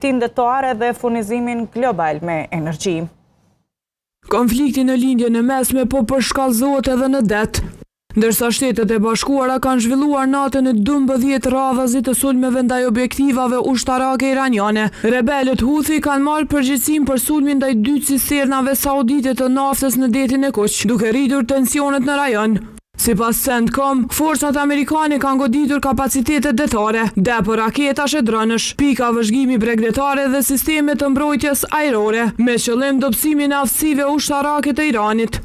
detare dhe furnizimin global me energji. Konflikti në lindjen e mesme po përshkallëzohet edhe në det. Ndërsa Shtetet e Bashkuara kanë zhvilluar natën e 12 radhazit të sulmeve ndaj objektivave ushtarake iraniane, rebelët Houthi kanë marrë përgjegjësinë për sulmin ndaj 2 cisternave saudite të naftës në detin e Kuq, duke rritur tensionet në rajon. Sipas CENTCOM, forcat amerikane kanë goditur kapacitetet detare, depo raketash e dronësh, pika vëzhgimi bregdetare dhe sisteme të mbrojtjes ajrore, me qëllim dobësimin e aftësive ushtarake të Iranit.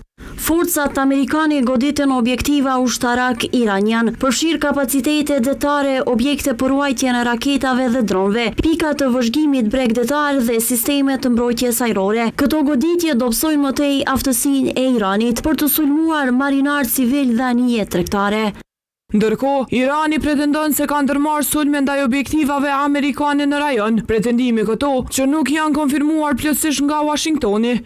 Forcat amerikane goditën objektiva ushtarak iranian, përfshirë kapacitete detare, objekte për ruajtjen e raketave dhe dronëve, pika të vëzhgimit bregdetar dhe sisteme të mbrojtjes ajrore. Këto goditje dobësojnë më tej aftësinë e Iranit për të sulmuar marinarë civil dhe anije tregtare. Ndërkohë, Irani pretendon se ka ndërmarrë sulme ndaj objektivave amerikane në rajon, pretendime këto që nuk janë konfirmuar plotësisht nga Washingtoni.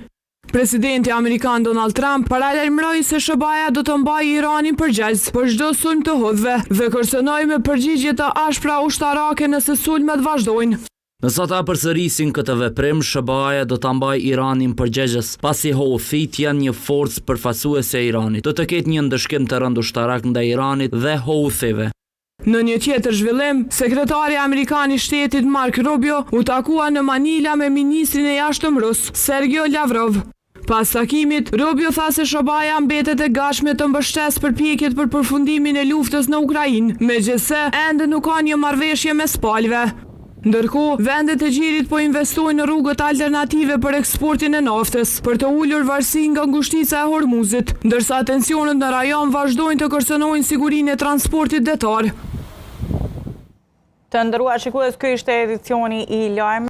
Presidenti Amerikan Donald Trump paralajmëroi se SBA do të mbajë Iranin përgjegjës për çdo sulm të Houthëve dhe kërcënoi me përgjigje të ashpra ushtarake nëse sulmet vazhdojnë. Nëse ata përsërisin këtë veprim, SBA do ta mbajë Iranin përgjegjës, pasi Houthit janë një forcë përfaqësuese e Iranit. Do të ketë një ndëshkim të rënd ushtarak ndaj Iranit dhe Houthive. Në një tjetër zhvillim, sekretari amerikan i shtetit Mark Rubio u takua në Manila me ministrin e jashtëm rus, Sergej Lavrov. Pas takimit, Rubio tha se SBA mbetet e gatshme të mbështesë përpjekjet për përfundimin e luftës në Ukrainë, megjithse ende nuk ka një marrëveshje mes palëve. Ndërkohë, vendet e gjirit po investojnë në rrugët alternative për eksportin e naftës, për të ulur varësinë nga ngushtica e Hormuzit, ndërsa tensionet në rajon vazhdojnë të kërcënojnë sigurinë e transportit detar. Të nderuar shikues, ky ishte edicioni i lajmeve.